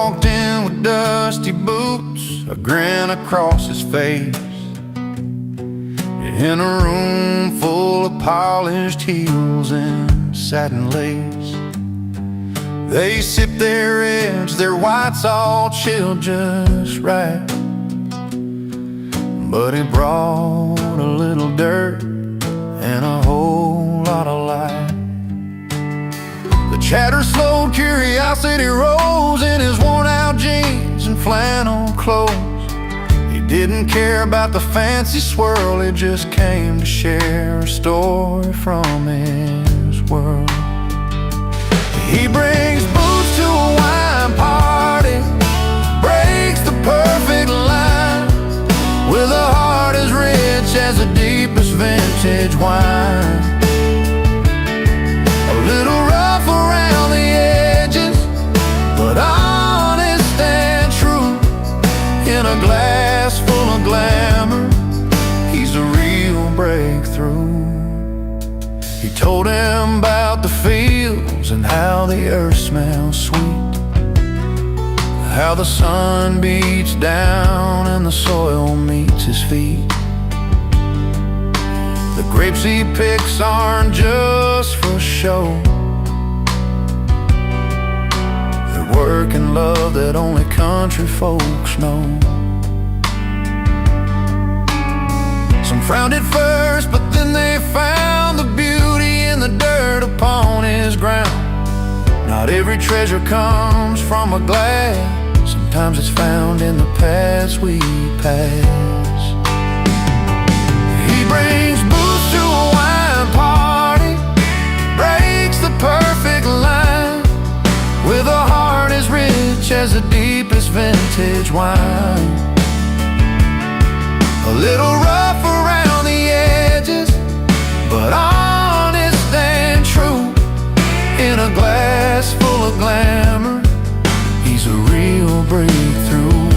walked in with dusty boots, a grin across his face, in a room full of polished heels and satin lace. They sipped their reds, their whites all chilled just right, but he brought a little dirt and a whole lot of light. The chatter slowed, curiosity rose in his worn-out jeans and flannel clothes. He didn't care about the fancy swirl, he just came to share a story from his world. He brings booze to a wine party, breaks the perfect line, with a heart as rich as the deepest vintage wine. A little rough around the edges, but honest and true. In a glass full of glamour, he's a real breakthrough. He told him about the fields and how the earth smells sweet, how the sun beats down and the soil meets his feet. The grapes he picks aren't just for show, they're work and love that only country folks know. Some frowned at first, but then they found the beauty in the dirt upon his ground. Not every treasure comes from a glass, sometimes it's found in the paths we pass. He brings booze to a wine party, breaks the perfect line, with a heart as rich as the deepest vintage wine. A little rough around the edges, but honest and true. In a glass full of glamour, he's a real breakthrough.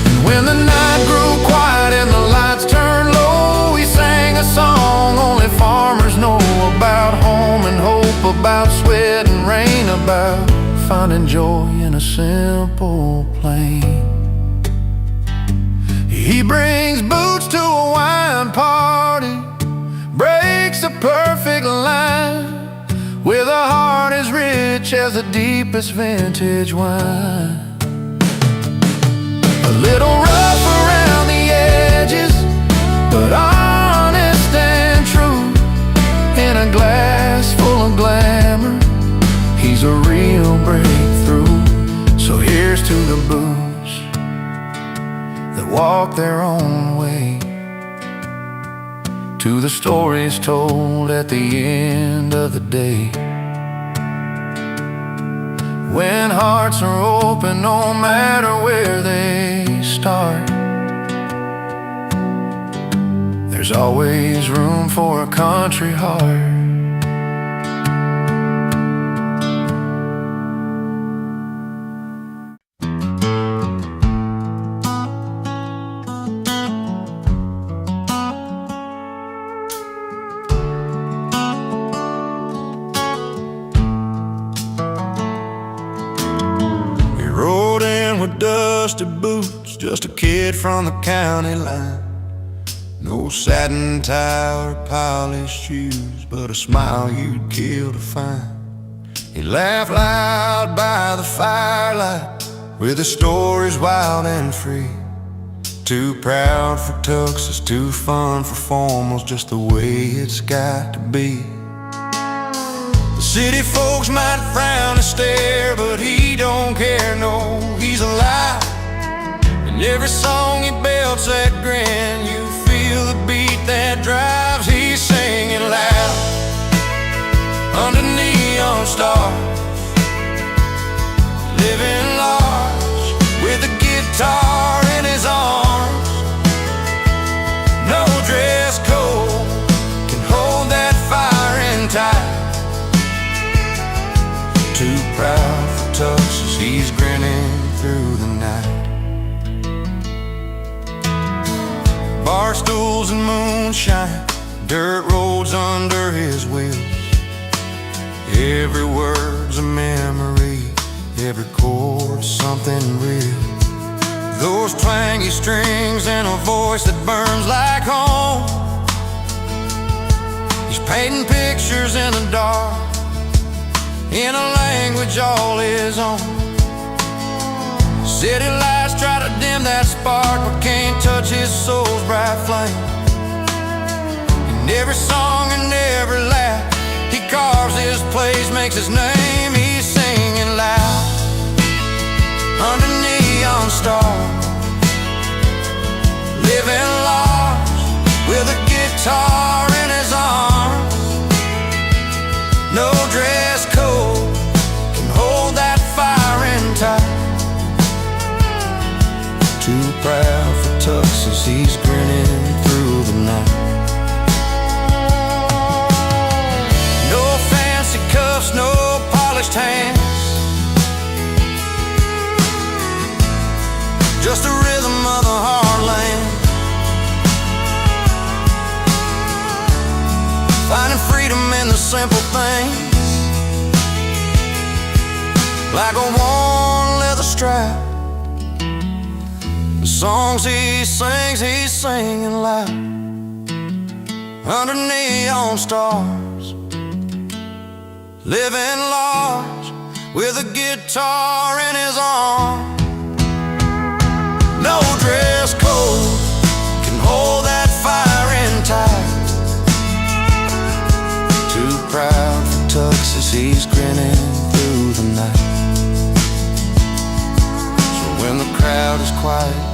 And when the night grew quiet and the lights turned low, he sang a song only farmers know about home and hope, about sweat and rain, about finding joy in a simple plain. He brings boots to a wine party, breaks the perfect line, with a heart as rich as the deepest vintage wine. A little rough around the edges, but honest and true. In a glass full of glamour, he's a real breakthrough. So here's to the booze that walk their own way, to the stories told at the end of the day. When hearts are open, no matter where they start, there's always room for a country heart. With dusty boots, just a kid from the county line. No satin tie or polished shoes, but a smile you'd kill to find. He laughed loud by the firelight, with his stories wild and free. Too proud for tuxes, too fun for formals, just the way it's got to be. The city folks might frown and stare, but he don't care, no, he's alive. In every song he belts that grin, you feel the beat that drives. He's singing loud under neon stars, living large with a guitar in his arms. No dress code can hold that fire in tight. Too proud for tuxes, he's grinning through the night. Bar stools and moonshine, dirt roads under his wheels. Every word's a memory, every chord something real. Those twangy strings and a voice that burns like home. He's painting pictures in the dark, in a language all his own. City lights try to dim that spark, but can't touch his soul's bright flame. In every song and every laugh, he carves his place, makes his name. He's singing loud under neon stars, living large with a guitar in his arms. No dress code can hold that fire in tight. Too proud for tuxes, he's grinning through the night. No fancy cuffs, no polished hands, just a rhythm of the heartland. Finding freedom in the simple things, like a worn leather strap. The songs he sings, he's singing loud under neon stars, living large with a guitar in his arms. No dress code can hold that fire in tight. Too proud for tuxes, he's grinning through the night. So when the crowd is quiet,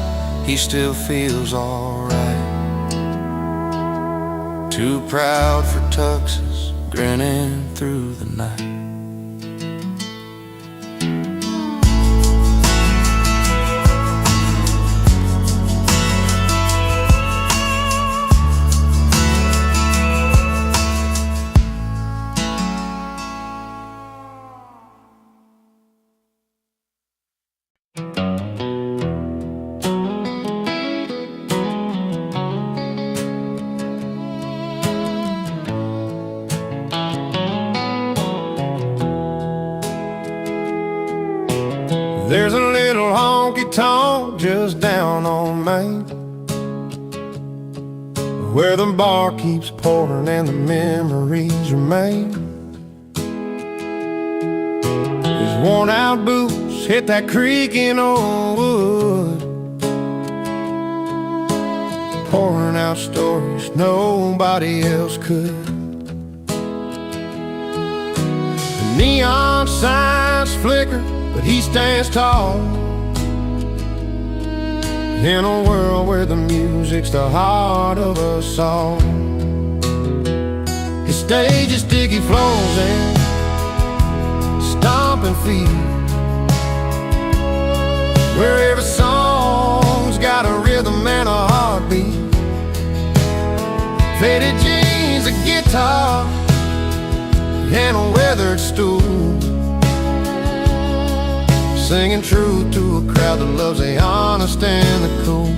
he still feels alright. Too proud for tuxes, grinning through the night. There's a little honky-tonk just down on Main, where the bar keeps pouring and the memories remain. His worn-out boots hit that creak in old wood, pouring out stories nobody else could. The neon signs flicker, but he stands tall in a world where the music's the heart of us all. His stage is sticky floors and stomping feet, where every song's got a rhythm and a heartbeat. Faded jeans, a guitar, and a weathered stool, singing truth to a crowd that loves the honest and the cool.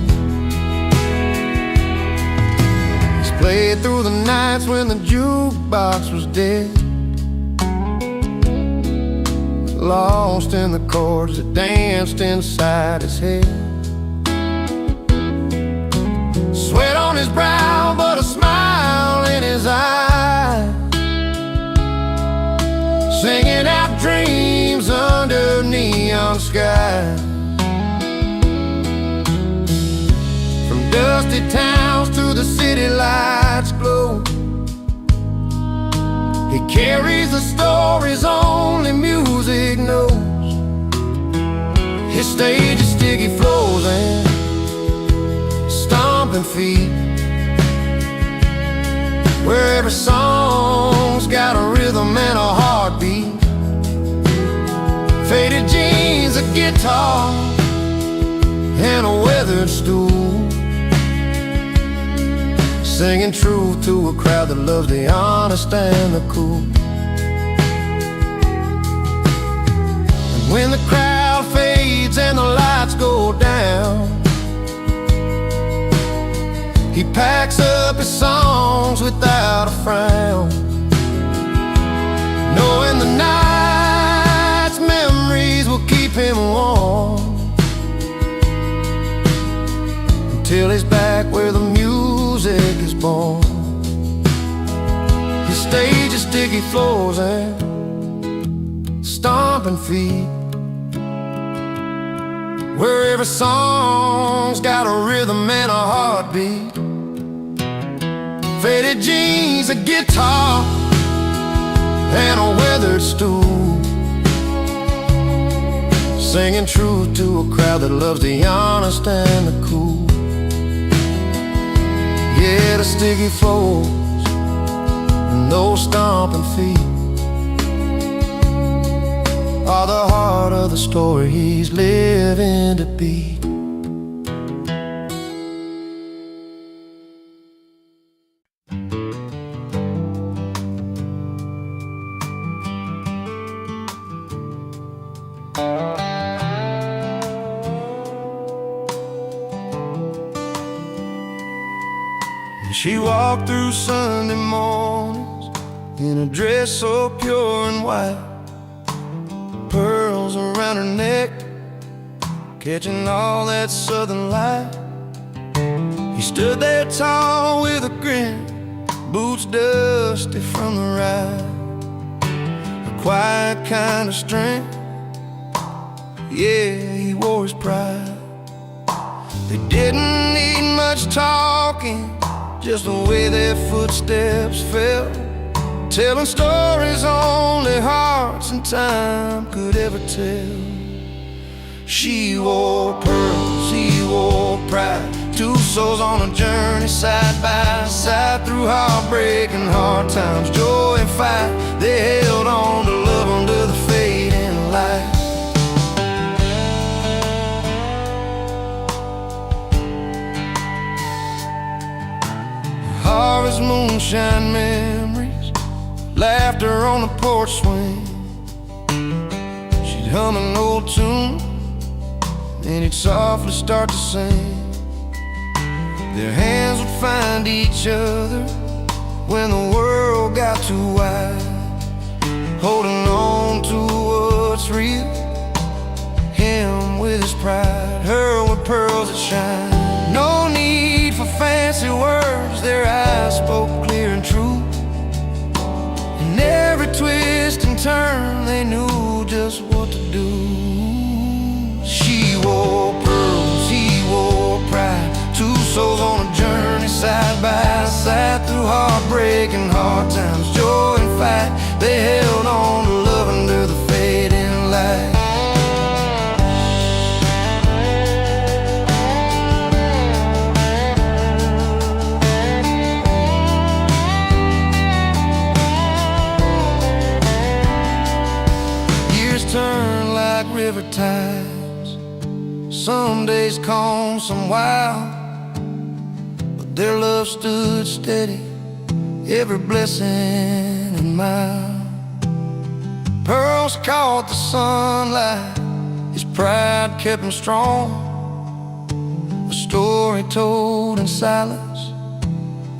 He's played through the nights when the jukebox was dead, lost in the chords that danced inside his head. Sweat on his brow, but a smile in his eyes, singing out dreams under neon sky. From dusty towns to the city lights glow, he carries the stories only music knows. His stage is sticky floors and stomping feet, where every song's got a rhythm and a heartbeat. Faded jeans, a guitar, and a weathered stool, singing truth to a crowd that loves the honest and the cool. And when the crowd fades and the lights go down, he packs up his songs without a frown, knowing the night's memories will sticky floors and stomping feet, where every song's got a rhythm and a heartbeat. Faded jeans, a guitar, and a weathered stool, singing truth to a crowd that loves the honest and the cool. Yeah, the sticky floors and those stomping feet are the heart of the story he's living to beat. She walked through Sunday mornings in a dress so pure and white, pearls around her neck, catching all that southern light. He stood there tall with a grin, boots dusty from the ride, a quiet kind of strength, yeah, he wore his pride. They didn't need much talking, just the way their footsteps fell, telling stories only hearts and time could ever tell. She wore pearls, he wore pride, two souls on a journey side by side, through heartbreak and hard times, joy and fight. They held on to love under the fading light. Harvest moonshine memories, laughter on the porch swing. She'd hum an old tune, and he'd softly start to sing. Their hands would find each other when the world got too wide, holding on to what's real, him with his pride, her with pearls that shine. No need for fancy words, their eyes spoke clear and true. In every twist and turn, they knew just what to do. She wore pearls, he wore pride, two souls on a journey side by side, through heartbreak and hard times, joy and fight. They held on to love under the fading light. Turn like river tides, some days calm, some wild, but their love stood steady, every blessing and mile. Pearls caught the sunlight, his pride kept him strong, a story told in silence,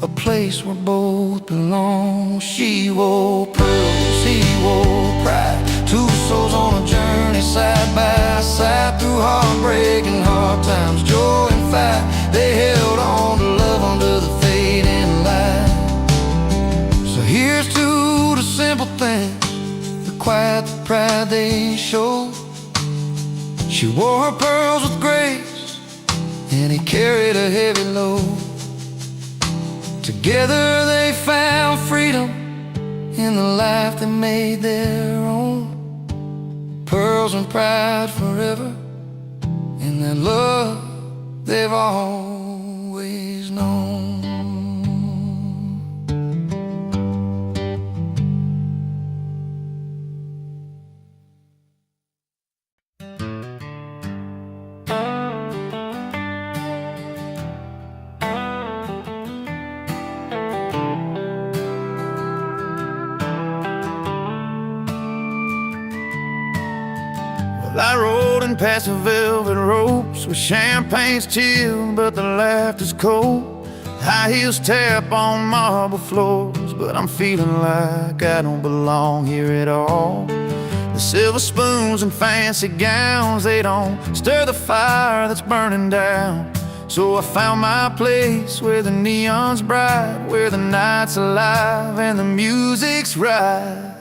a place where both belong. She wore pearls, he wore pride, two souls on a journey side by side, through heartbreak and hard times, joy and fight. They held on to love under the fading light. So here's to the simple things, the quiet, the pride they showed. She wore her pearls with grace, and he carried a heavy load. Together they found freedom in the life they made their own. Pearls and pride forever, in that love they've always known. I rode in past the velvet ropes where champagne's chilled but the laughter's cold. High heels tap on marble floors, but I'm feeling like I don't belong here at all. The silver spoons and fancy gowns, they don't stir the fire that's burning down. So I found my place where the neon's bright, where the night's alive and the music's right.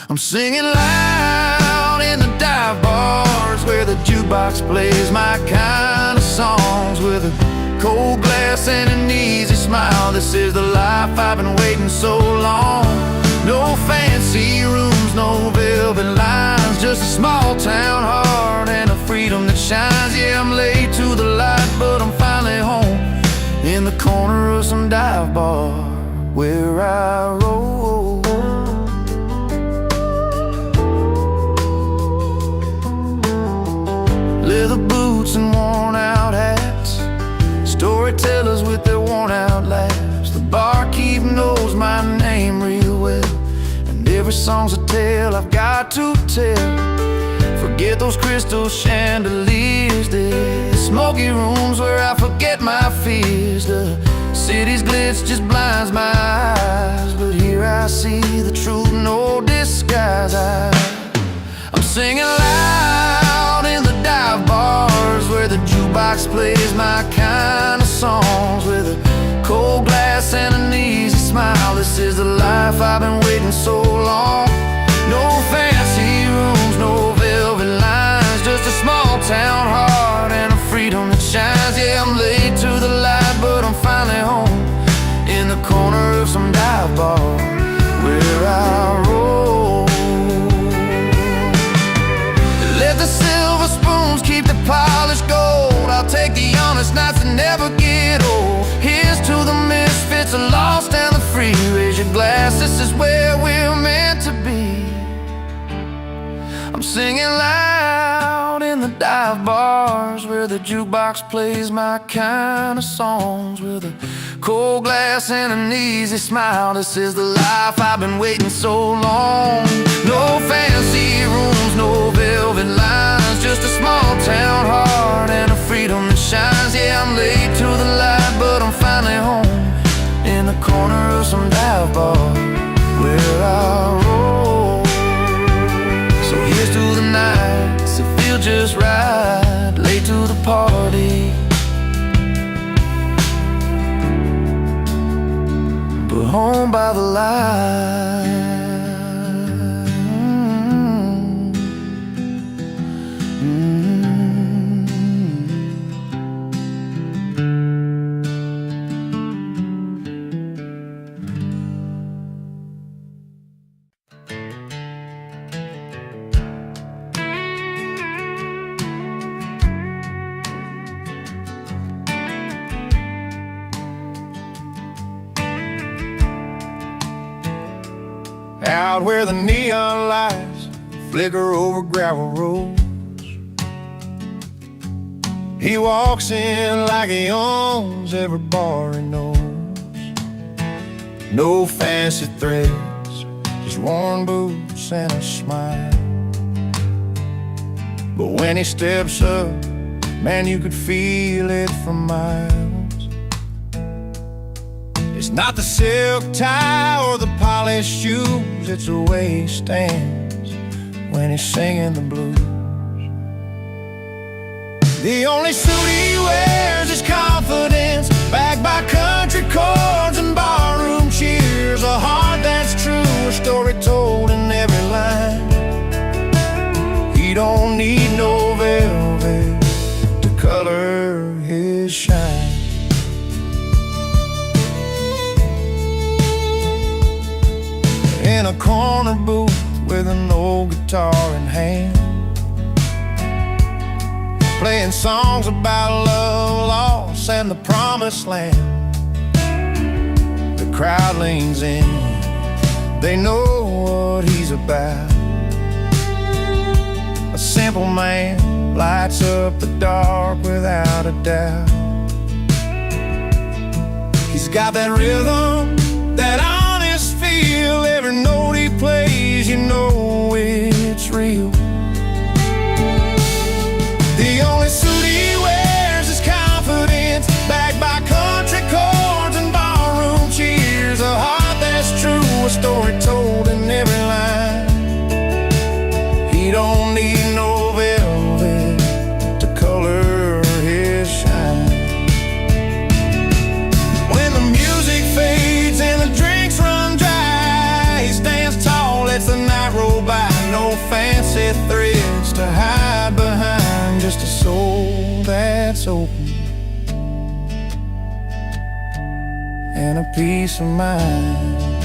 I'm singing loud in the dive bars, where the jukebox plays my kind of songs, with a cold glass and an easy smile. This is the life I've been waiting so long. No fancy rooms, no velvet lines, just a small town heart and a freedom that shines. Yeah, I'm late to the light, but I'm finally home, in the corner of some dive bar where I roll. Leather boots and worn out hats, storytellers with their worn out laughs. The barkeep knows my name real well, and every song's a tale I've got to tell. Forget those crystal chandeliers, the smoky rooms where I forget my fears. The city's glitz just blinds my eyes, but here I see the truth, no disguise. I'm singing loud in the dive bars, where the jukebox plays my kind of songs, with a cold glass and an easy smile. This is the life I've been waiting so long. No fancy rooms, no velvet lines, just a small town heart and a freedom that shines. Yeah, I'm late to the light, but I'm finally home, in the corner of some dive bar where I roll. Let the silver spoons keep the polished gold, I'll take the honest nights that never get old. Here's to the misfits, the lost and the free. Raise your glass, this is where we're meant to be. I'm singing loud in the dive bars, where the jukebox plays my kind of songs, with a cold glass and an easy smile. This is the life I've been waiting so long. No fancy rooms, no velvet lines, just a small town heart and a freedom that shines. Yeah, I'm late to the light, but I'm finally home, in the corner of some dive bar where I roll. So here's to the nights that feel just right, late to the party, but home by the light. Out where the neon lights flicker over gravel roads, he walks in like he owns every bar he knows. No fancy threads, just worn boots and a smile. But when he steps up, man, you could feel it from miles. It's not the silk tie or the polished shoes, it's the way he stands when he's singing the blues. The only suit he wears is confidence, backed by country chords and barroom cheers. A heart that's true, a story told in every line. He don't need no velvet to color his shine. In a corner booth with an old guitar in hand, playing songs about love, loss, and the promised land. The crowd leans in, they know what he's about. A simple man lights up the dark without a doubt. He's got that rhythm, that honest feel. Every note he plays, you know it's real. The only suit he wears is confidence, backed by country chords and barroom cheers. A heart that's true, a story told in every line. He don't need no velvet to color his shine. just a soul that's open and a peace of mind.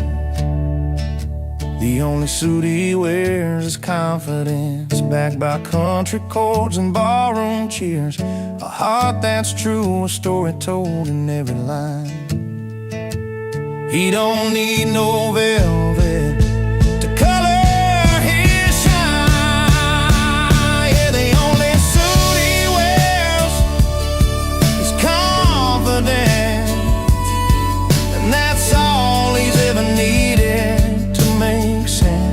The only suit he wears is confidence, backed by country chords and ballroom cheers. A heart that's true, a story told in every line. He don't need no velvet to color his shine. Yeah, the only suit he wears is confidence, and that's all he's ever needed to make sense.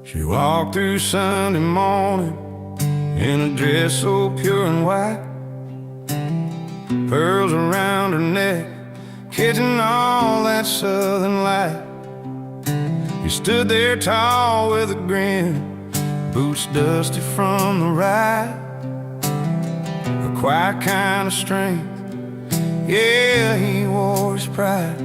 She walked through Sunday morning in a dress so pure and white, pearls around her neck, catching all that southern light. He stood there tall with a grin, boots dusty from the ride, a quiet kind of strength, yeah, he wore his pride.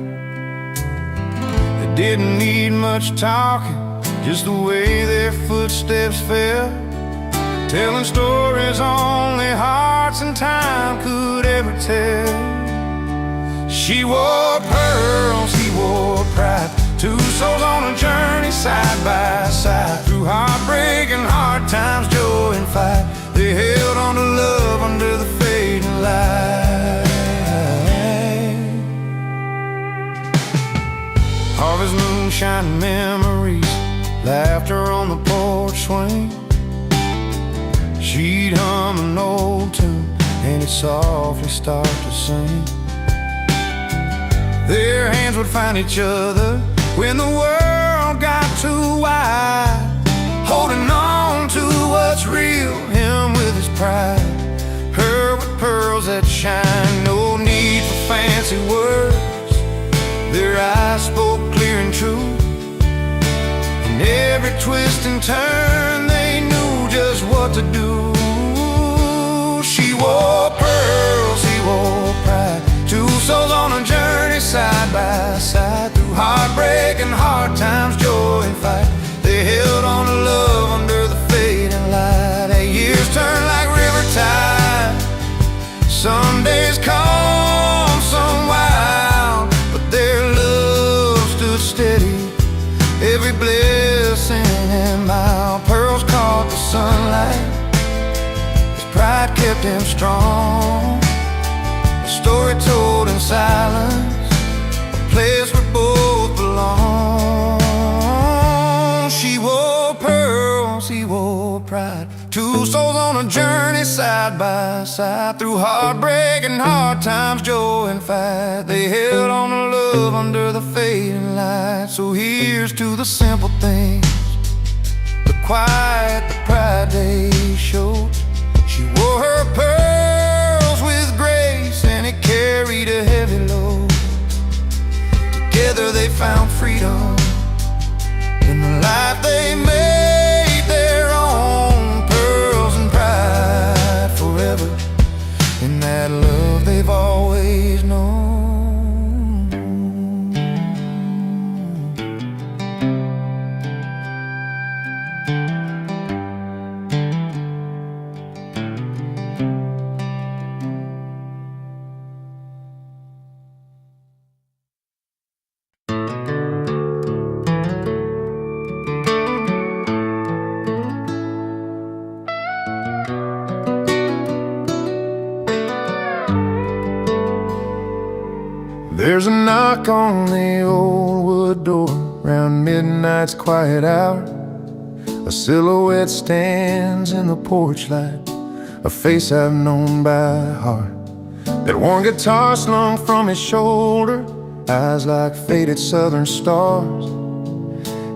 They didn't need much talking, just the way their footsteps fell, telling stories only hearts and time could ever tell. She wore pearls, he wore pride, two souls on a journey side by side. Through heartbreak and hard times, joy and fight, they held on to love under the fading light. Harvest moonshine memories, laughter on the porch swing. She'd hum an old tune and it'd softly start to sing. Their hands would find each other when the world got too wide, holding on to what's real, him with his pride, her with pearls that shine. No need for fancy words, their eyes spoke clear and true. Every twist and turn, they knew just what to do. She wore pearls, he wore pride, two souls on a journey side by side. Through heartbreak and hard times, joy and fight, they held on to love under the fading light. And years turn like river tide, some days calm, some wild, but their love stood steady, every blessing and mile. Pearls caught the sunlight, his pride kept him strong. A story told in silence, a place where both belong. She wore pearls, he wore pride, two souls on a journey side by side. Through heartbreak and hard times, joy and fight, they held on to love under the fading light. So here's to the simple things, the quiet, the pride they showed. She wore her pearls with grace and it carried a heavy load. Together they found freedom in the life they made their own. Pearls and pride forever in that love they've always known. There's a knock on the old wood door round midnight's quiet hour. A silhouette stands in the porch light, a face I've known by heart. That worn guitar slung from his shoulder, eyes like faded southern stars.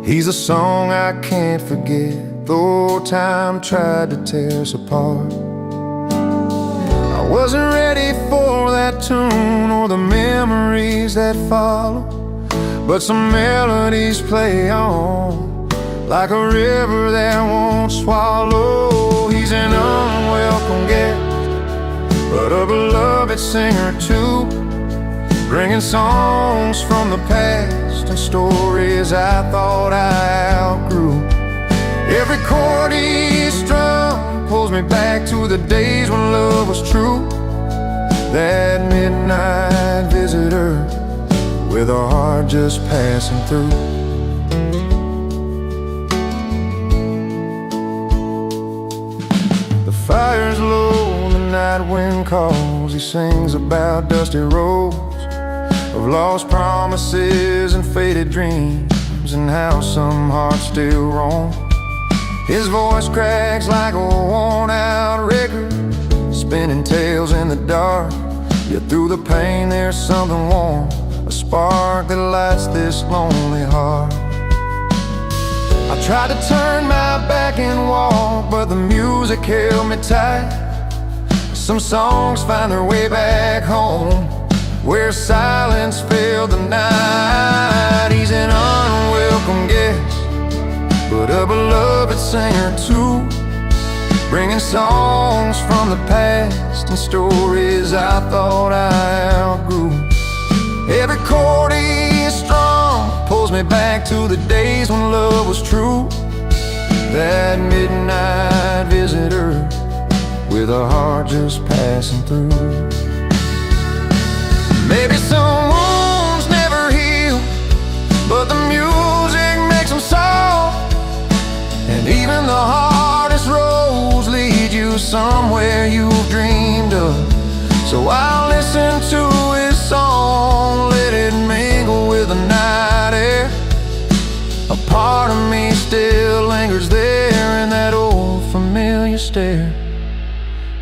He's a song I can't forget, though time tried to tear us apart. I wasn't ready for that tune or the memories that follow, but some melodies play on like a river that won't swallow. He's an unwelcome guest, but a beloved singer too, bringing songs from the past and stories I thought I outgrew. Every chord he strums pulls me back to the days when love was true. That midnight visitor with a heart just passing through. The fire's low, the night wind calls. He sings about dusty roads of lost promises and faded dreams, and how some hearts still roam. His voice cracks like a worn-out record, spinning tales in the dark. Yet through the pain there's something warm, a spark that lights this lonely heart. I tried to turn my back and walk, but the music held me tight. Some songs find their way back home, where silence filled the night. He's an unwelcome guest, but a beloved singer too, bringing songs from the past and stories I thought I outgrew. Every chord he strums pulls me back to the days when love was true. That midnight visitor with a heart just passing through. Maybe some wounds never heal, but the music makes them soft. And even the hardest roads lead you somewhere you've dreamed of. So I'll listen to his song, let it mingle with the night air. A part of me still lingers there in that old familiar stare.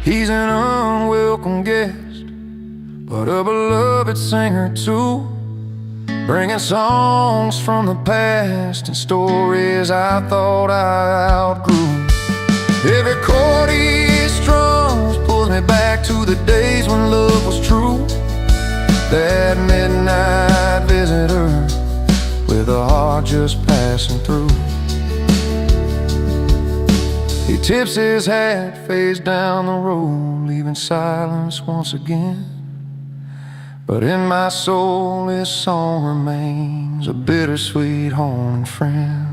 He's an unwelcome guest, but a beloved singer too, bringing songs from the past and stories I thought I outgrew. Every chord he strums pulls me back to the days when love was true. That midnight visitor with a heart just passing through. He tips his hat, fades down the road, leaving silence once again. But in my soul his song remains a bittersweet haunting friend.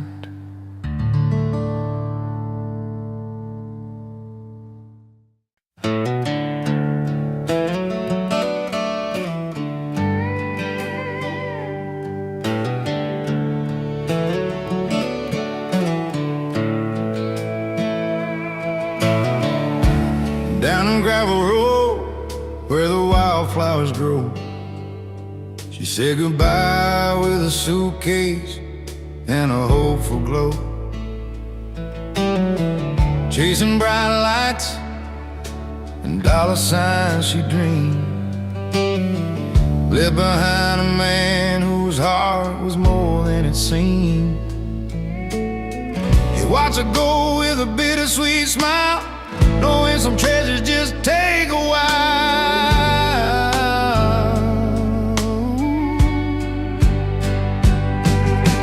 Down a gravel road where the wildflowers grow, she said goodbye with a suitcase and a hopeful glow. Chasing bright lights and dollar signs she dreamed, left behind a man whose heart was more than it seemed. He watched her go with a bittersweet smile, knowing some treasures just take a while.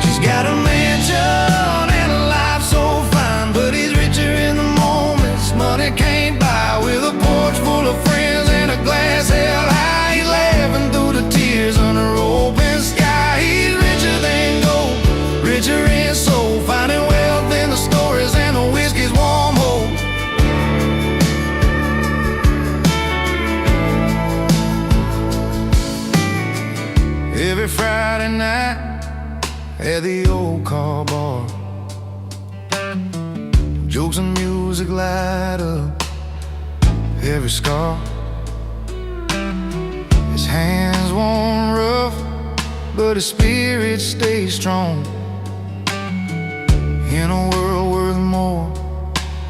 She's got a mansion and a life so fine, but he's richer in the moments money can't buy. With a porch full of friends and a glass held high, he's laughing through the tears under open sky. He's richer than gold, richer in soul, finding wealth in the stories and the whiskey's warm hope. Every Friday night at the old car bar, jokes and music light up every scar. His hands worn rough, but his spirit stays strong. In a world worth more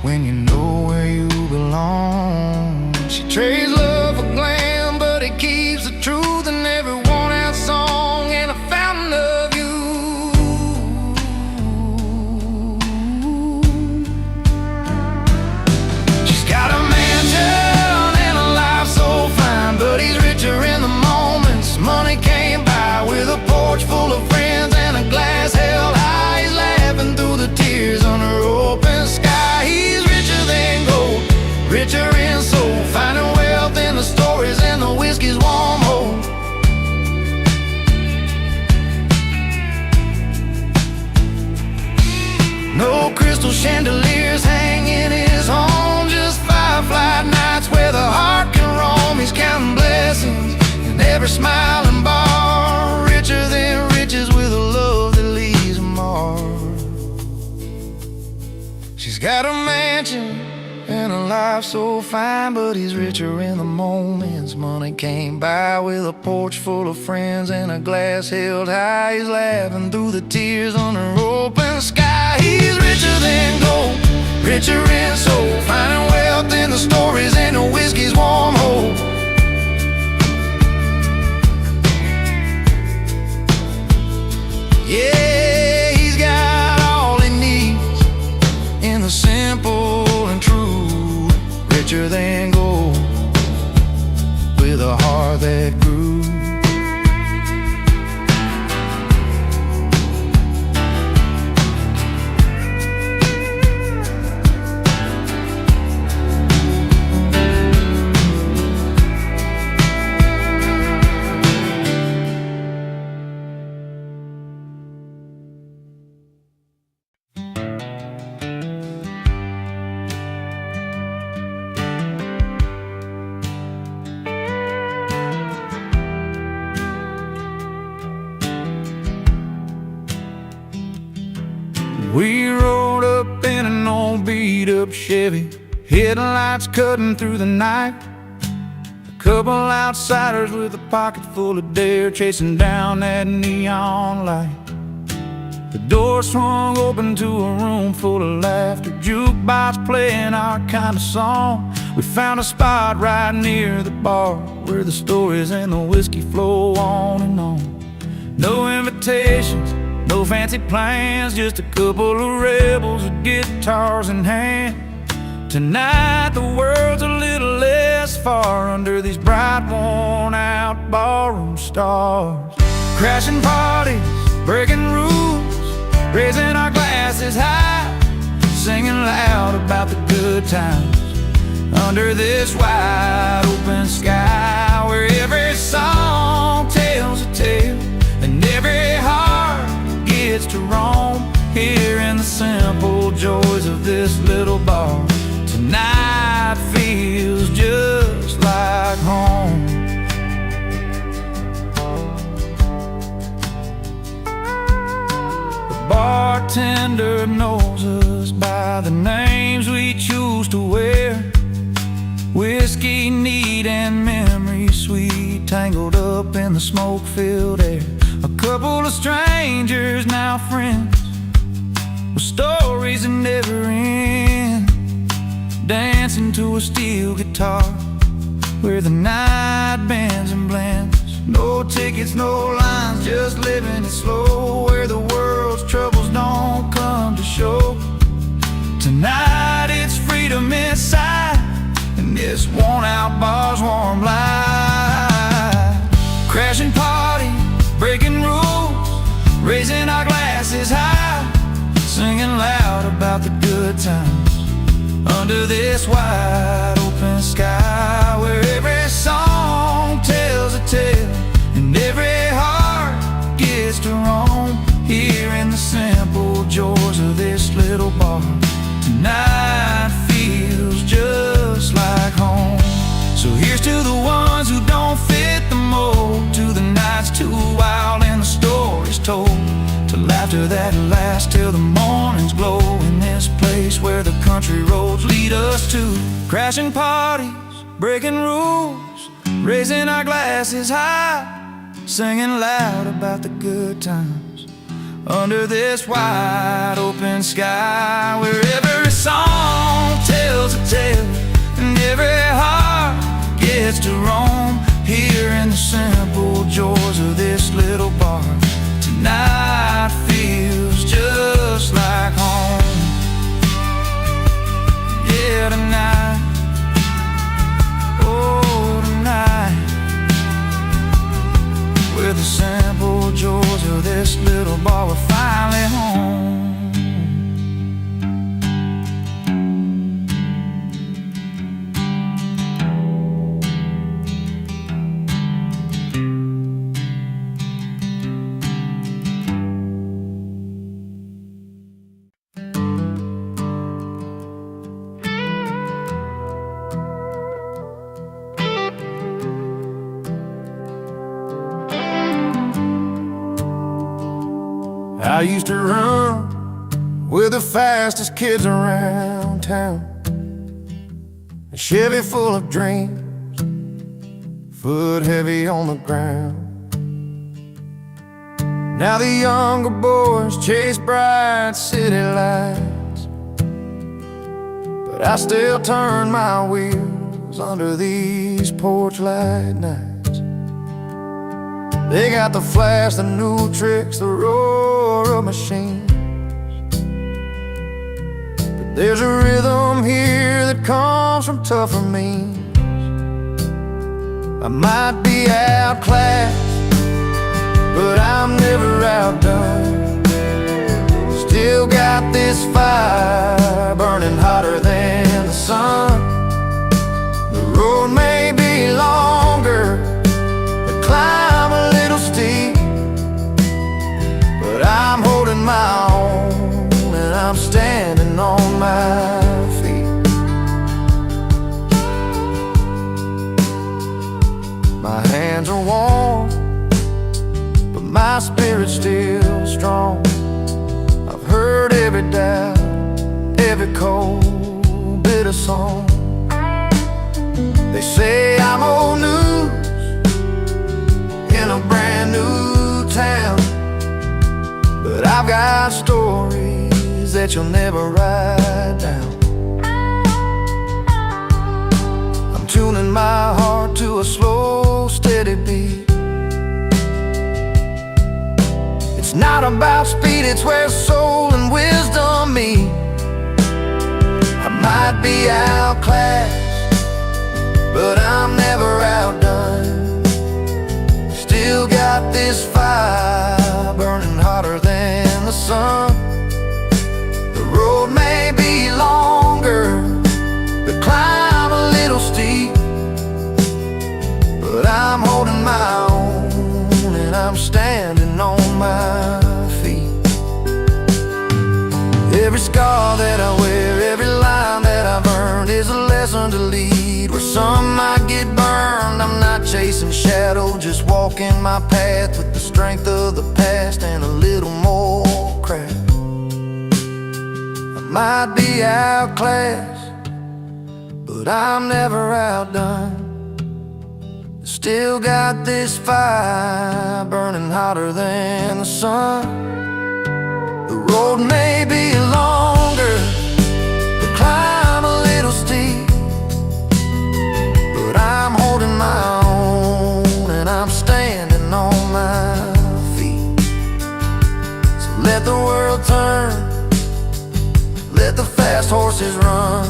when you know where you belong. She trades love for glam, but it keeps the truth in every worn-out song and a fountain of you. She's got a mansion and a life so every smiling bar. Richer than riches with a love that leaves a mark. She's got a mansion and a life so fine, but he's richer in the moments money came by. With a porch full of friends and a glass held high, he's laughing through the tears under open sky. He's richer than gold, richer in soul, finding wealth in the stories and the whiskey's warm hope. Yeah, he's got all he needs in the simple and true. Richer than gold, with a heart that grew. We rode up in an old beat-up Chevy, headlights cutting through the night. A couple outsiders with a pocket full of dare, chasing down that neon light. The door swung open to a room full of laughter, jukebox playing our kind of song. We found a spot right near the bar, where the stories and the whiskey flow on and on. No invitations, no fancy plans, just a couple of rebels with guitars in hand. Tonight the world's a little less far under these bright, worn-out ballroom stars. Crashing parties, breaking rules, raising our glasses high, singing loud about the good times under this wide open sky, where every song tells a tale and every heart gets to roam. Here in the simple joys of this little bar, tonight feels just like home. The bartender knows us by the names we choose to wear. Whiskey neat and memory sweet, tangled up in the smoke-filled air. A couple of strangers, now friends, with stories that never end, dancing to a steel guitar, where the night bends and blends. No tickets, no lines, just living it slow, where the world's troubles don't come to show. Tonight it's freedom inside, and this worn-out bar's warm light. Crashing parties, breaking rules, raising our glasses high, singing loud about the good times under this wide open sky, where every song tells a tale and every heart gets to roam. Here in the simple joys of this little bar, tonight feels just like home. So here's to the ones who don't fit the mold, to the nights too wild and the stories told, to laughter that lasts till the morning's glow, in this place where the country roads lead us to. Crashing parties, breaking rules, raising our glasses high, singing loud about the good times under this wide open sky, where every song tells a tale and every heart gets to roam. Here in the simple joys of this little bar, tonight feels just like home. Yeah, tonight, oh tonight, with the simple joys of this little bar, we're finally home. I used to run with the fastest kids around town, a Chevy full of dreams, foot heavy on the ground. Now the younger boys chase bright city lights, but I still turn my wheels under these porch light nights. They got the flash, the new tricks, the roar of machines, but there's a rhythm here that comes from tougher means. I might be outclassed, but I'm never outdone. Still got this fire burning hotter than the sun. The road may be longer, the climb a little steep, but I'm holding my own and I'm standing on my feet. My hands are warm, but my spirit's still strong. I've heard every doubt, every cold bit of song. They say I'm old news in a brand new town, but I've got stories that you'll never write down. I'm tuning my heart to a slow, steady beat. It's not about speed, it's where soul and wisdom meet. I might be outclassed, but I'm never outdone. Still got this fire burning hotter than the sun. The road may be longer, the climb a little steep, but I'm holding my own and I'm standing on my feet. Every scar that I wear, every line that I've earned is a lesson to lead. Where some might get burned, I'm not chasing shadow, just walking my path with the strength of the past and a little more craft. I might be outclassed, but I'm never outdone. Still got this fire burning hotter than the sun. The road may be longer, the climb a little steep, but I'm holding my own and I'm standing on my feet. So let the world turn, let the fast horses run.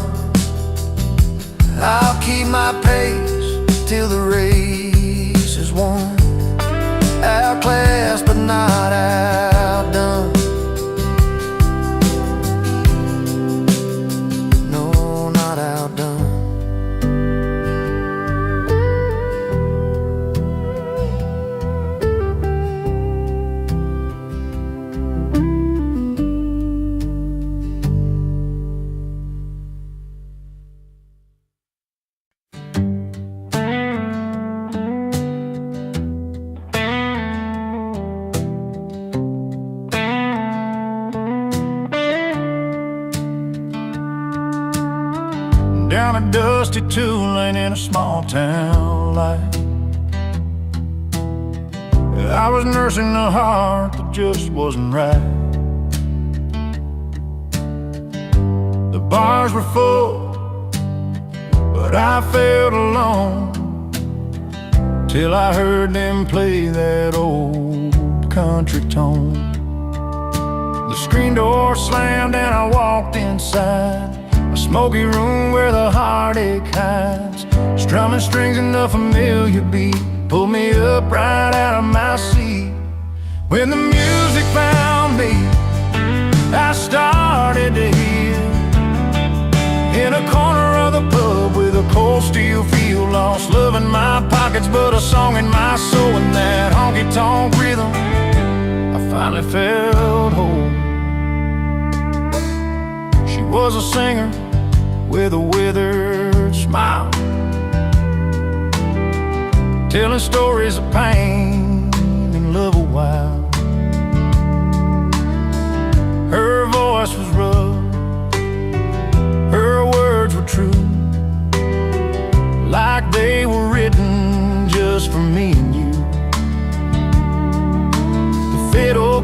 I'll keep my pace till the race is won. Outclassed but not outdone. No, not outdone. Down a dusty two-lane in a small town life, I was nursing a heart that just wasn't right. The bars were full, but I felt alone till I heard them play that old country tone. The screen door slammed and I walked inside a smoky room where the heartache hides. Strumming strings in a familiar beat pulled me up right out of my seat. When the music found me, I started to hear. In a corner of the pub with a cold steel feel, lost love in my pockets but a song in my soul. In that honky-tonk rhythm, I finally felt whole. She was a singer with a withered smile, telling stories of pain and love a while.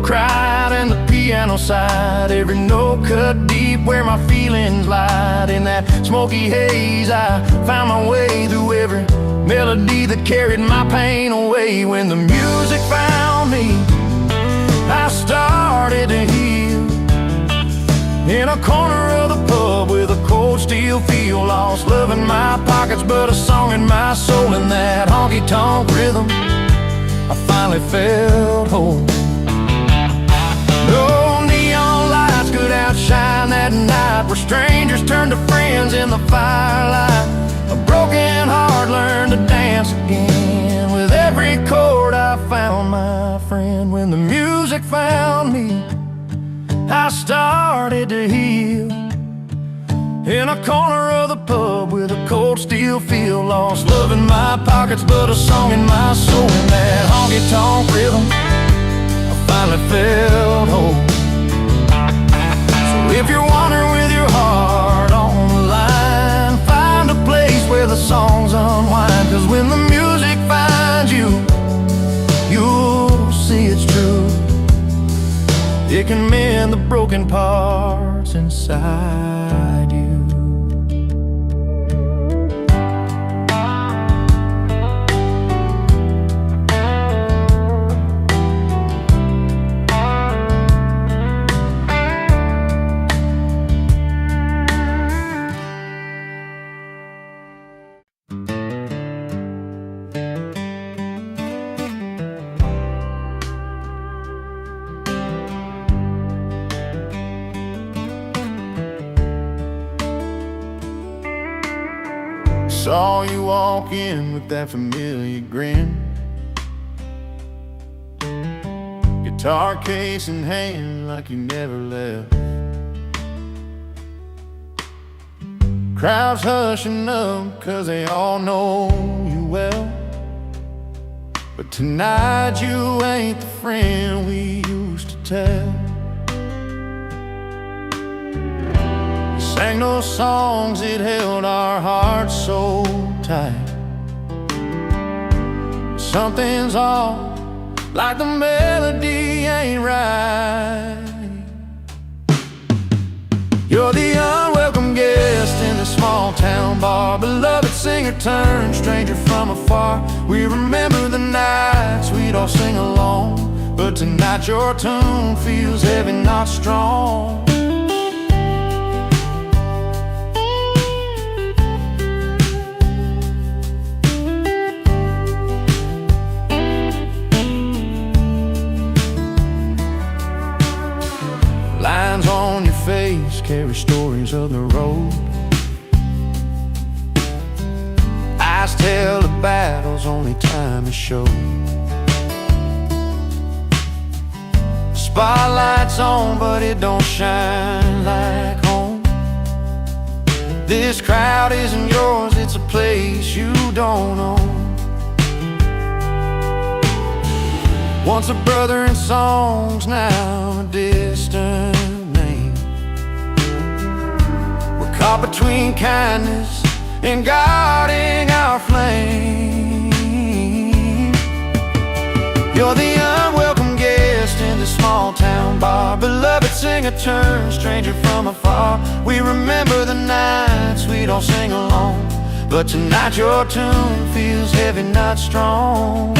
cried and the piano sighed, every note cut deep where my feelings lied. In that smoky haze I found my way through every melody that carried my pain away. When the music found me, I started to heal. In a corner of the pub with a cold steel feel, lost love in my pockets but a song in my soul. In that honky-tonk rhythm I finally felt home. No neon lights could outshine that night, where strangers turned to friends in the firelight. A broken heart learned to dance again. With every chord I found my friend. When the music found me, I started to heal. In a corner of the pub with a cold steel feel, lost love in my pockets but a song in my soul. In that honky-tonk rhythm I finally felt home. So if you're wandering with your heart on the line, find a place where the songs unwind. 'Cause when the music finds you, you'll see it's true. It can mend the broken parts inside you. Saw you walk in with that familiar grin, guitar case in hand like you never left. Crowds hushing up 'cause they all know you well, but tonight you ain't the friend we used to tell. Sang those songs that held our hearts so tight. Something's off, like the melody ain't right. You're the unwelcome guest in the small town bar, beloved singer turned stranger from afar. We remember the nights we'd all sing along, but tonight your tune feels heavy, not strong. Lines on your face carry stories of the road. Eyes tell the battles only time has showed. Spotlight's on, but it don't shine like home. This crowd isn't yours, it's a place you don't own. Once a brother in songs, now a distant name. We're caught between kindness and guarding our flame. You're the unwelcome guest in the small town bar, beloved singer turned stranger from afar. We remember the nights we'd all sing along, but tonight your tune feels heavy, not strong.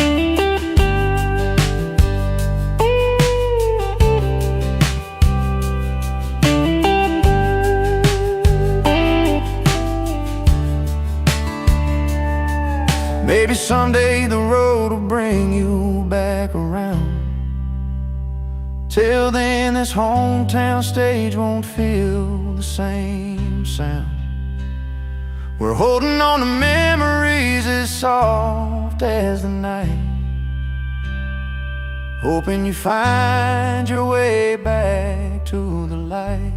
Maybe someday the road will bring you back around. Till then this hometown stage won't feel the same sound. We're holding on to memories as soft as the night, hoping you find your way back to the light.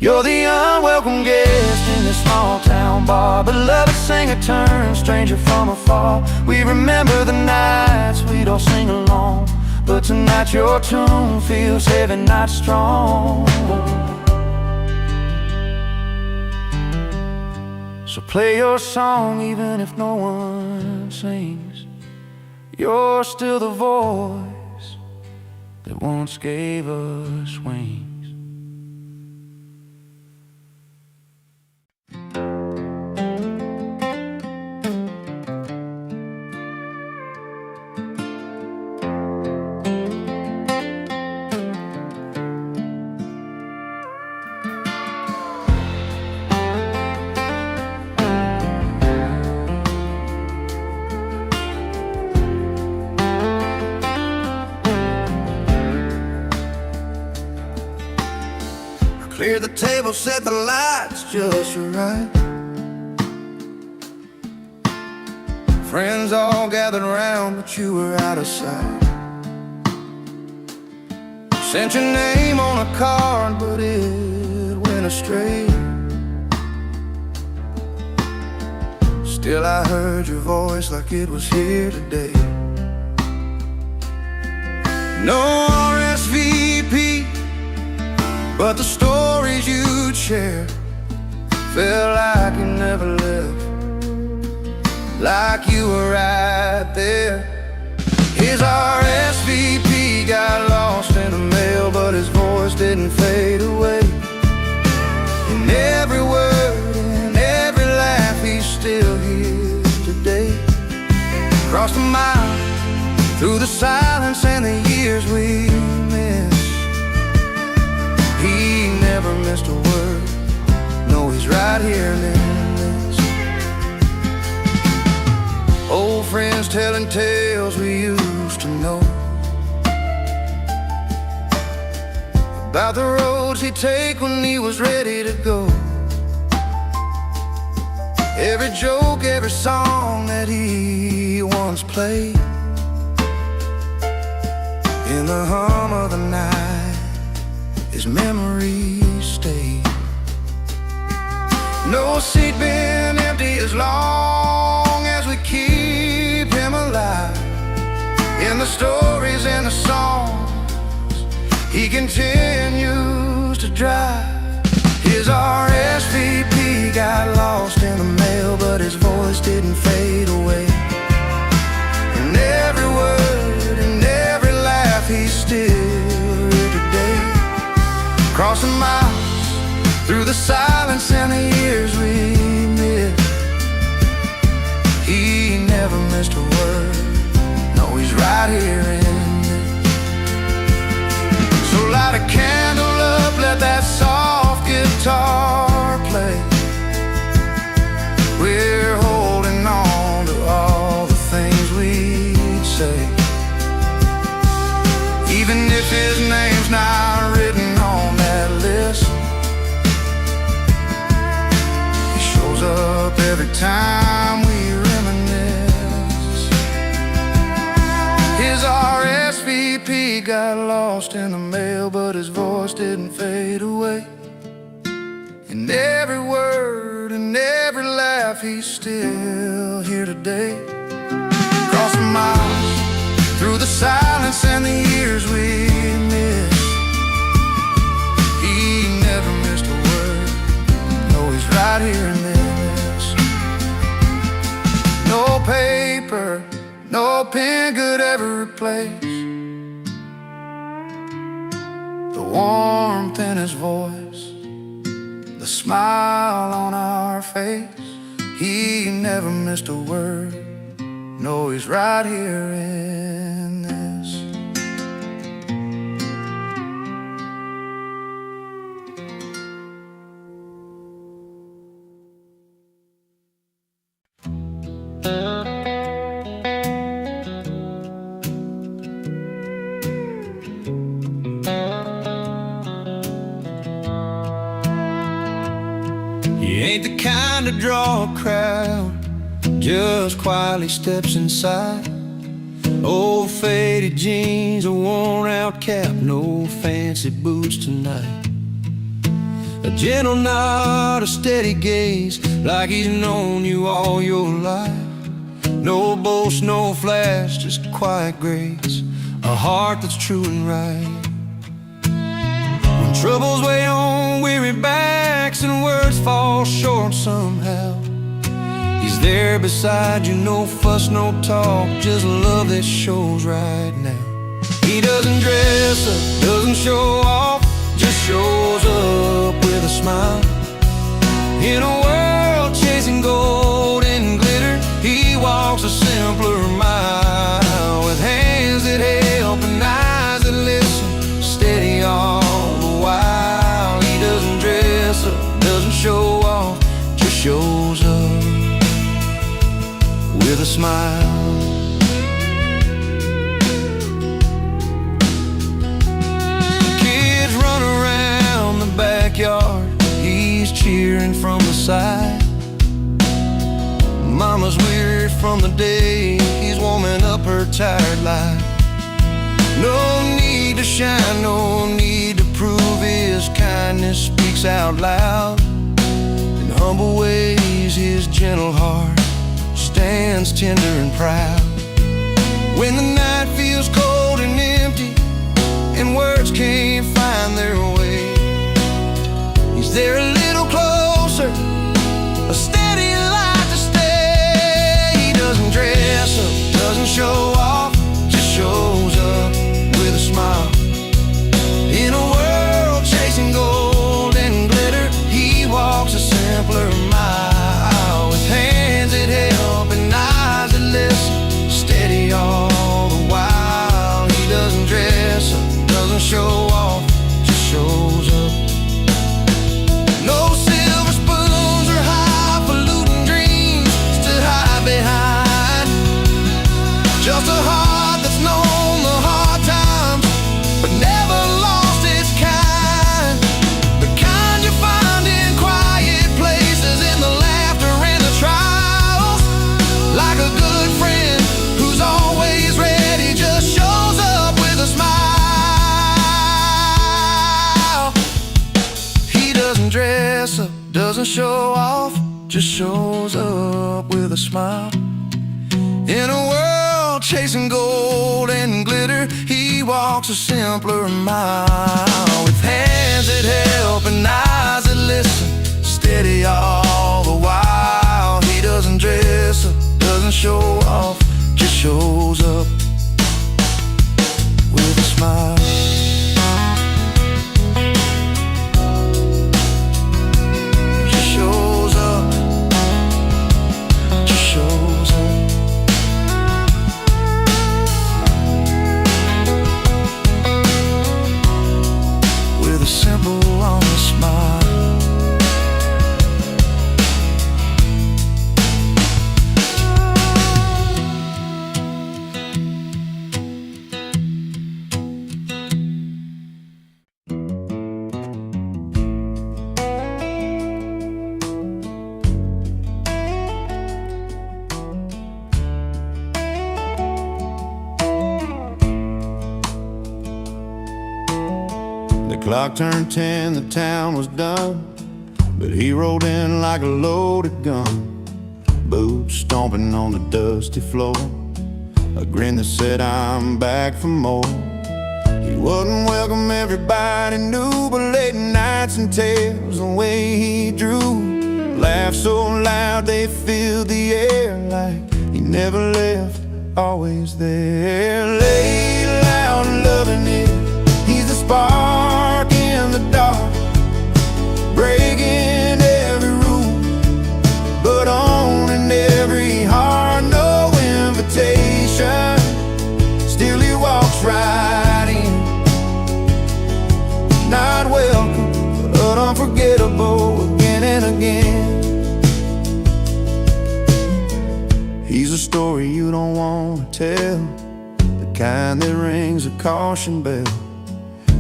You're the unwelcome guest in this small town bar, beloved singer turned stranger from afar. We remember the nights we'd all sing along, but tonight your tune feels heavy, not strong. So play your song even if no one sings. You're still the voice that once gave us wings. Clear the table, set the lights just right. Friends all gathered around, but you were out of sight. Sent your name on a card, but it went astray. Still I heard your voice like it was here today. No RSVP, but the stories you'd share felt like you never left, like you were right there. His RSVP got lost in the mail, but his voice didn't fade away. In every word and every laugh, he's still here today. Across the mile, through the silence and the years we missed, he never missed a word. No, he's right here in this. Old friends telling tales we used to know, about the roads he'd take when he was ready to go. Every joke, every song that he once played, in the hum of the night, his memories stay. No seat been empty as long as we keep him alive. In the stories and the songs, he continues to drive. His RSVP got lost in the mail, but his voice didn't fade away. And every word and every laugh, he's still here today. Crossing miles, through the silence and the years we missed, he never missed a word. No, he's right here in this. So light a candle up, let that soft guitar play. We're holding on to all the things we'd say, even if his name's not written on that list. He shows up every time we reminisce. His RSVP got lost in the mail, but his voice didn't fade away. And every word and every laugh, he's still here today. Crossing miles, through the silence and the years we missed, he never missed a word. No, he's right here in this. No paper, no pen could ever replace the warmth in his voice, the smile on our face. He never missed a word. No, he's right here in this. He ain't the kind to draw a crowd, just quietly steps inside. Old faded jeans, a worn out cap, no fancy boots tonight. A gentle nod, a steady gaze, like he's known you all your life. No boast, no flash, just quiet grace, a heart that's true and right. When troubles weigh on weary backs and words fall short somehow, he's there beside you, no fuss, no talk, just love that shows right now. He doesn't dress up, doesn't show off, just shows up with a smile. In a world chasing gold and glitter, he walks a simpler mile. With hands that help and eyes that listen, steady all the while. He doesn't dress up, doesn't show off, just shows up with a smile. Kids run around the backyard, he's cheering from the side. Mama's weary from the day, he's warming up her tired life. No need to shine, no need to prove, his kindness speaks out loud. In humble ways his gentle heart stands tender and proud. When the night feels cold and empty and words can't find their way, he's there a little closer, a steady light to stay. He doesn't dress up, doesn't show off, just shows up with a smile. In a world chasing gold and glitter, he walks a simpler mile. With hands that help and eyes that listen, steady all the while. He doesn't dress up, doesn't show off, just shows up. No silver spoons or highfalutin dreams to hide behind, just a heart that's known the hard times but never lost its kind. The kind you find in quiet places, in the laughter and the trials. Like a good friend who's always ready, just shows up with a smile. He doesn't dress up, doesn't show off, just shows up with a smile. In a world chasing gold and glitter, he walks a simpler mile. With hands that help and eyes that listen, steady all the while. He doesn't dress up, doesn't show off, just shows up with a smile. Just shows up, just shows up. With a simple, honest smile. The clock turned 10, the town was done, but he rolled in like a loaded gun. Boots stomping on the dusty floor, a grin that said I'm back for more. He wasn't welcome, everybody knew, but late nights and tales, the way he drew, laughed so loud they filled the air, like he never left, always there. Laid loud and loving it, he's the spark in the dark, breaking every rule, but owning every heart. No invitation, still he walks right in. Not welcome, but unforgettable again and again. He's a story you don't want to tell, the kind that rings a caution bell.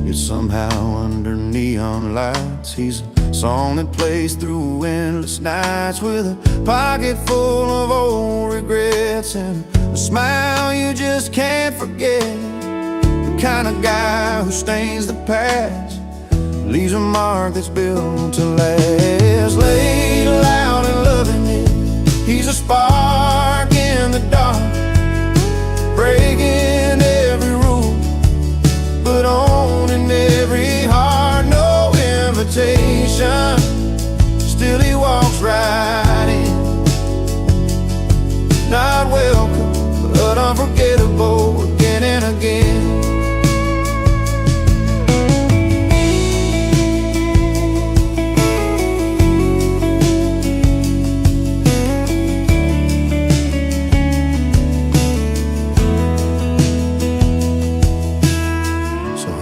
Yet somehow under neon lights, he's a song that plays through endless nights, with a pocket full of old regrets and a smile you just can't forget. The kind of guy who stains the past, leaves a mark that's built to last. Laid loud and loving it, he's a spark in the dark, breaking every rule, but owning every heart. No invitation, still he walks right in. Not welcome, but unforgettable again and again.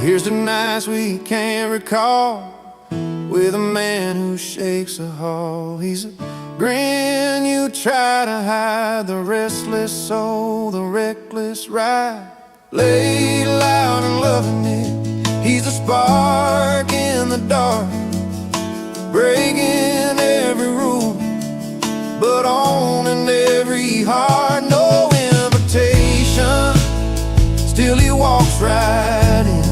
here's to nights we can't recall, with a man who shakes a hall. He's a grin you try to hide, the restless soul, the reckless ride. Laid loud and loving it, he's a spark in the dark, breaking every rule, but owning every heart. No invitation, still he walks right in.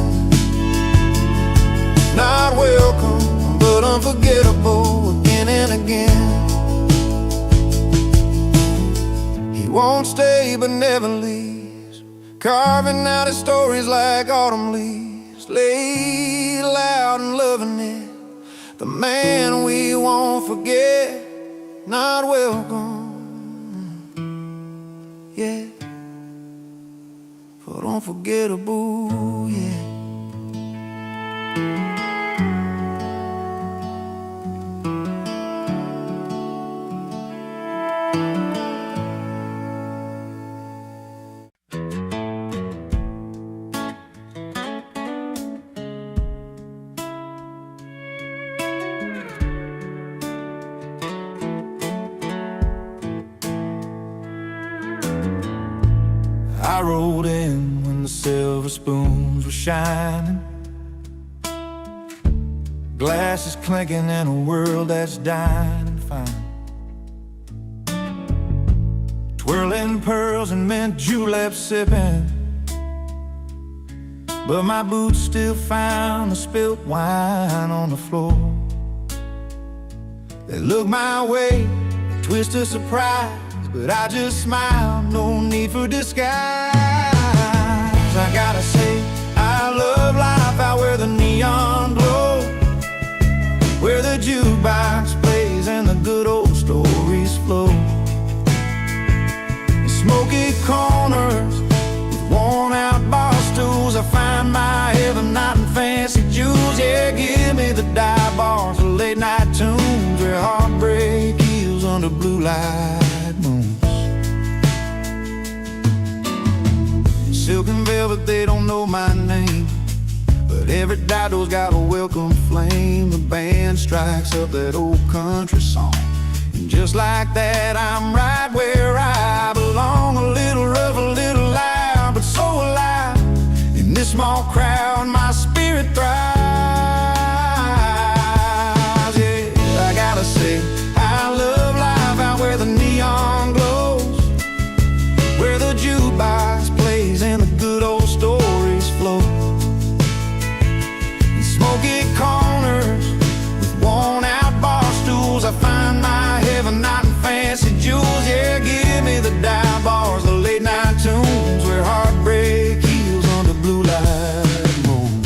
Not welcome, but unforgettable again and again. He won't stay but never leaves, carving out his stories like autumn leaves. Laid loud and loving it, the man we won't forget. Not welcome, yeah, but unforgettable, yeah. I rolled in when the silver spoons were shining, glasses clinking in a world that's dying and fine. Twirling pearls and mint juleps sipping, but my boots still found the spilt wine on the floor. They look my way, twist of surprise, but I just smile, no need for disguise. I gotta say, I love life out where the neon glows, where the jukebox plays and the good old stories flow. In smoky corners with worn out bar stools, I find my heaven not in fancy jewels. Yeah, give me the dive bars, the late night tunes, where heartbreak heals under blue light moons. Silk and velvet, they don't know my name, but every dido's got a welcome flame. The band strikes up that old country song, and just like that, I'm right where I belong. A little rough, a little loud, but so alive. In this small crowd, my spirit thrives. Yeah, I gotta say, I love life out where the neon glows, where the jukebox plays and the good old stories flow. In smoky corners with worn out bar stools, I find my heaven not in fancy jewels. Yeah, give me the dive bars, the late night tunes, where heartbreak heals under blue light moon.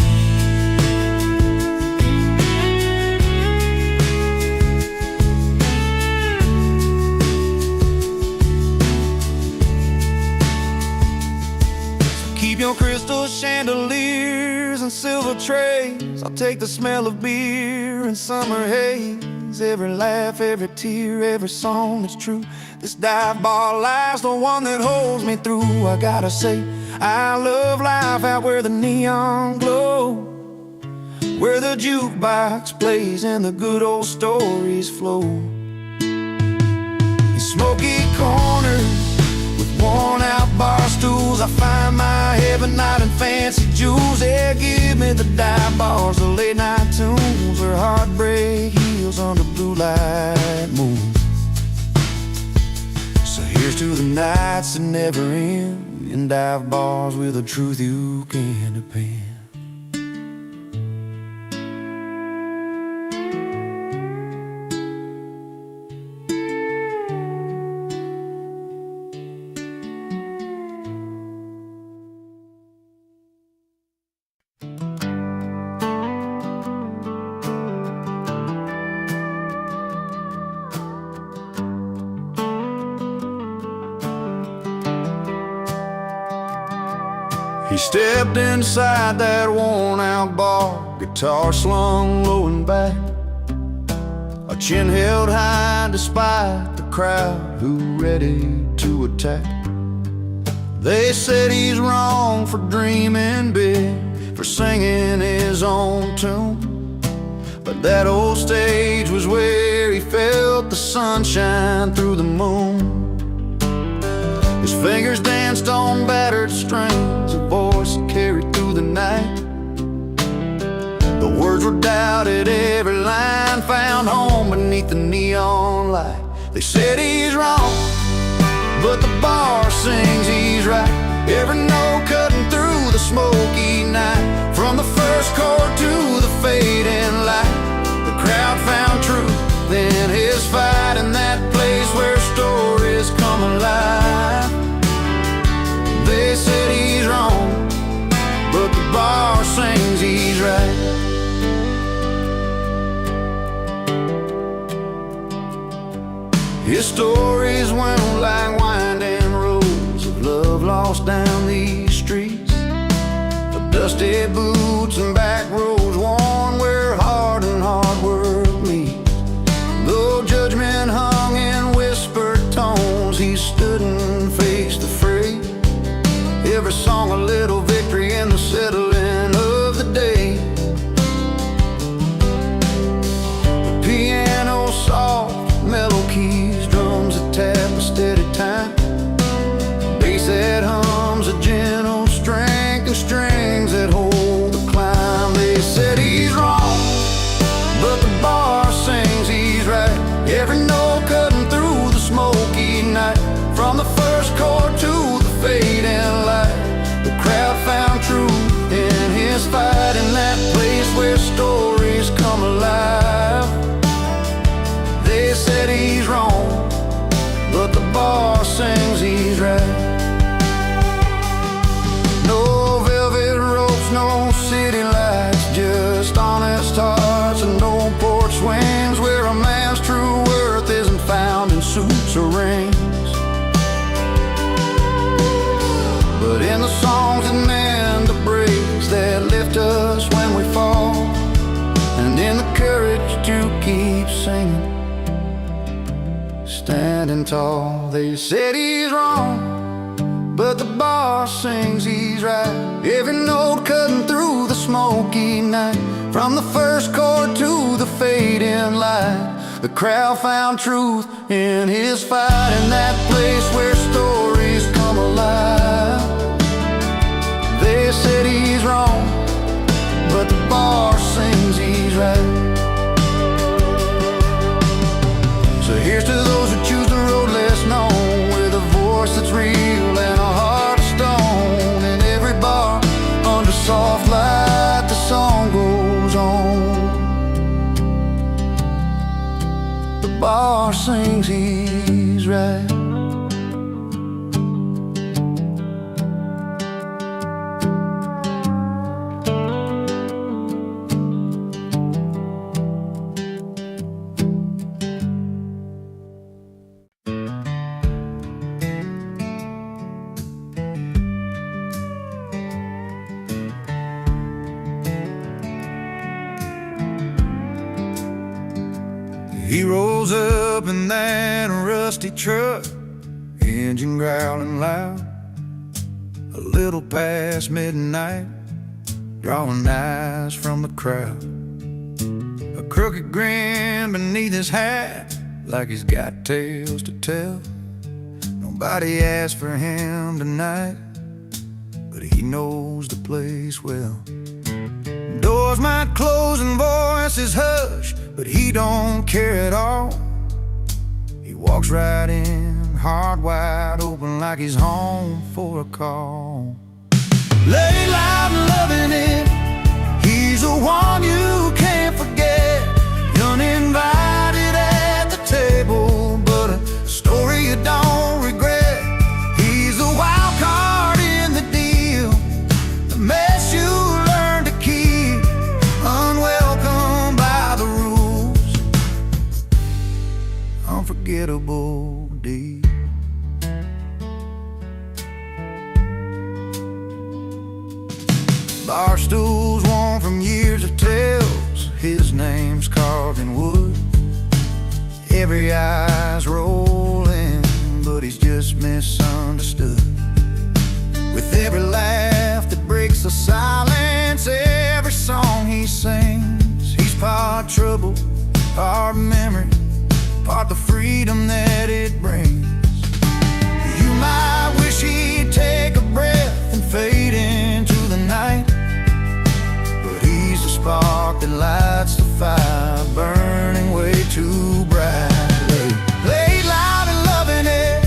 Keep your crystal chandeliers and silver trays, I'll take the smell of beer and summer haze. Every laugh, every tear, every song that's true. This dive bar life's the one that holds me through. I gotta say, I love life out where the neon glow, where the jukebox plays and the good old stories flow. In smoky corners with worn out bar stools, I find my heaven not in fancy jewels. Yeah, give me the dive bars, the late night tunes, where heartbreak heals under blue light moons. So here's to the nights that never end, in dive bars with a truth you can depend. He stepped inside that worn-out bar, guitar slung low and back, a chin held high despite the crowd who ready to attack. They said he's wrong for dreaming big, for singing his own tune. But that old stage was where he felt the sunshine through the moon. His fingers danced on battered strings, a voice that carried through the night. The words were doubted, every line found home beneath the neon light. They said he's wrong, but the bar sings he's right. Every note cutting through the smoky night. From the first chord to the fading light, the crowd found truth in his fight. In that place where stories come alive. They said he's wrong, but the bar sings he's right. His stories went like winding roads of love lost down these streets, of dusty boots and back roads worn where heart and hard work meet. Though judgment hung in whispered tones, he stood and faced the fray. Every song a little victory in the settling of the day. The piano soft, mellow keys, drums that tap a steady time, bass that hums a gentle strength, and strings that hold the climb. They said he's wrong, but the bar sings he's right. Every note cutting through the smoky night. From the first chord to the fading light, the crowd found truth in his fight. In that place where stories come alive. They said he's wrong, but the bar sings he's right. No velvet ropes, no city lights, just honest hearts and no porch swings, where a man's true worth isn't found in suits or rings, but in the songs that mend the breaks, that lift us when we fall, and in the courage to keep singing, standing tall. They said he's wrong, but the bar sings he's right. Every note cutting through the smoky night. From the first chord to the fading light, the crowd found truth in his fight. In that place where stories come alive. They said he's wrong, but the bar sings he's right. So here's to those who choose the road less known, with a voice that's real and a heart of stone. In every bar, under soft light, the song goes on. The bar sings he's right. He rolls up in that rusty truck, engine growling loud, a little past midnight, drawing eyes from the crowd. A crooked grin beneath his hat, like he's got tales to tell. Nobody asked for him tonight, but he knows the place well. Doors might close and voices hush, but he don't care at all. He walks right in, heart wide open, like he's home for a call. Lay loud and loving it, he's the one you can't forget. Uninvited at the table, but a story you don't regret. He's the wild card in the deal, the mess you learn to keep, unwelcome by the rules, unforgettable deed. Bar stools worn from years of tales, his name's carved in wood. Every eye's rolling, but he's just misunderstood. With every laugh that breaks the silence, trouble, part memory, part the freedom that it brings. You might wish he'd take a breath and fade into the night, but he's the spark that lights the fire, burning way too brightly. Laid loud and loving it,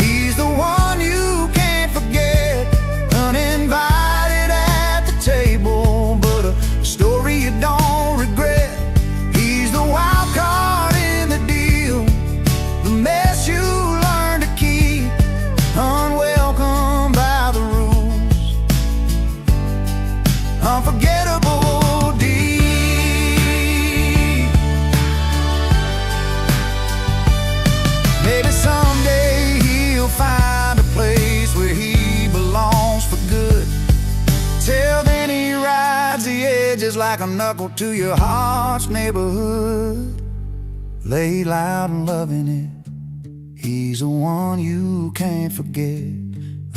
he's the one you can't forget. Uninvited at the table, but a story you don't regret. He's the wild card in the deal, the mess you learn to keep, unwelcome by the rules, unforgettable deed. Maybe someday he'll find a place where he belongs for good. Till then he rides the edges like a knuckle to your heart's neighborhood. Laid loud and loving it, he's the one you can't forget.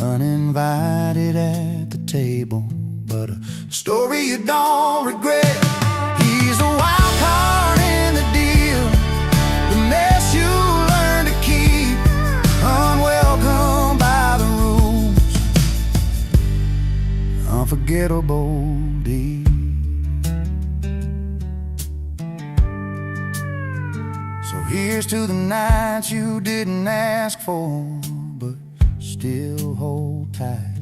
Uninvited at the table, but a story you don't regret. He's a wild card in the deal, the mess you learn to keep, unwelcome by the rules, unforgettable deed. So here's to the nights you didn't ask for, but still hold tight.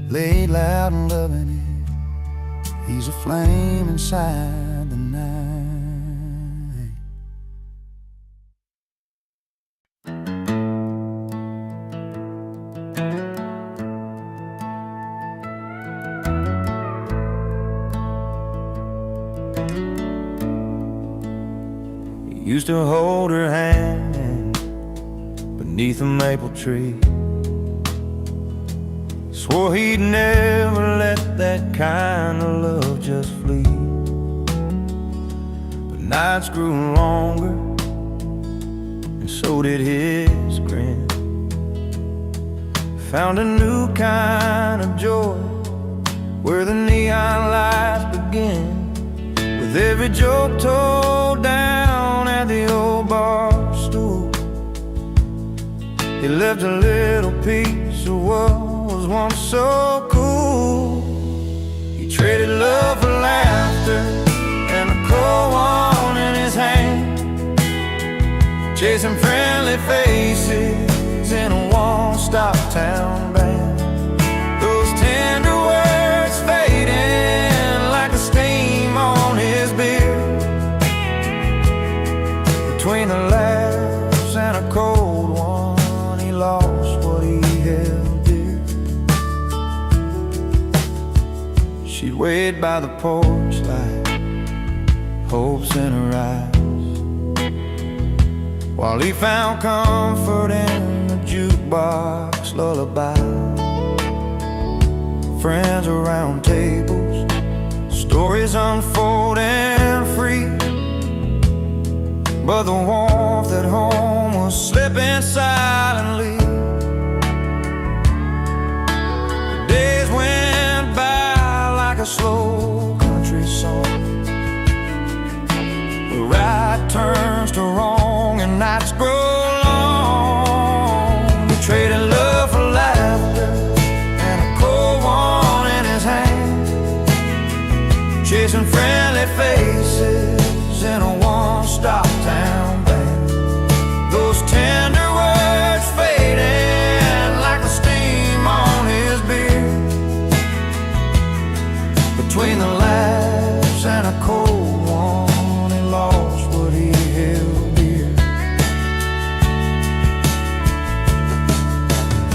Laid loud and loving it, he's a flame inside the night. He used to hold her hand beneath a maple tree. Swore he'd never let that kind of love just flee. But nights grew longer, and so did his grin. Found a new kind of joy where the neon lights begin. With every joke told down at the old bar stool, he left a little piece of what was once so cool. He traded love for laughter and a cold one in his hand, chasing friendly faces in a won't-stop town band. Those tender words fading like the steam on his beard, between the laughs and a cold one, he lost what he held dear. She waited by the porch light, hopes in her eyes, while he found comfort in the jukebox lullaby. Friends around tables, stories unfolding free, but the warmth at home was slipping silently. The days went by like a slow country song, where right turns to wrong and nights grow long. We traded love for laughter and a cold one in his hand, chasing friendly faces in a one-stop town band. Those tender words fading like the steam on his beard, between the laughs and a cold one, he lost what he held dear.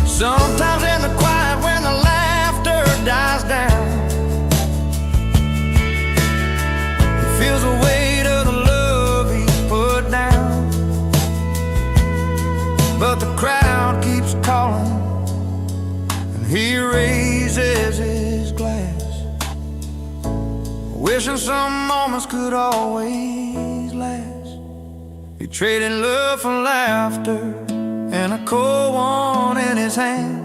Sometimes in the quiet when the laughter dies down, he feels the weight of the love he's put down. But the crowd keeps calling, and he raises his glass, wishing some moments could always last. He traded love for laughter and a cold one in his hand,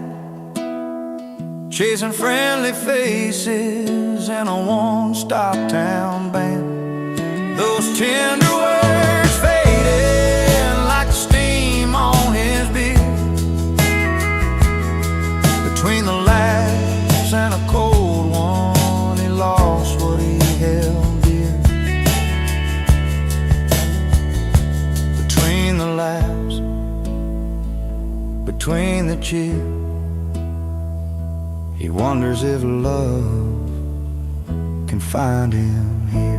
chasing friendly faces in a one-stop town band. Those Tender words fading like the steam on his beard. Between the laughs and a cold one, he lost what he held dear. Between the laughs, between the cheer, he wonders if love can find him here.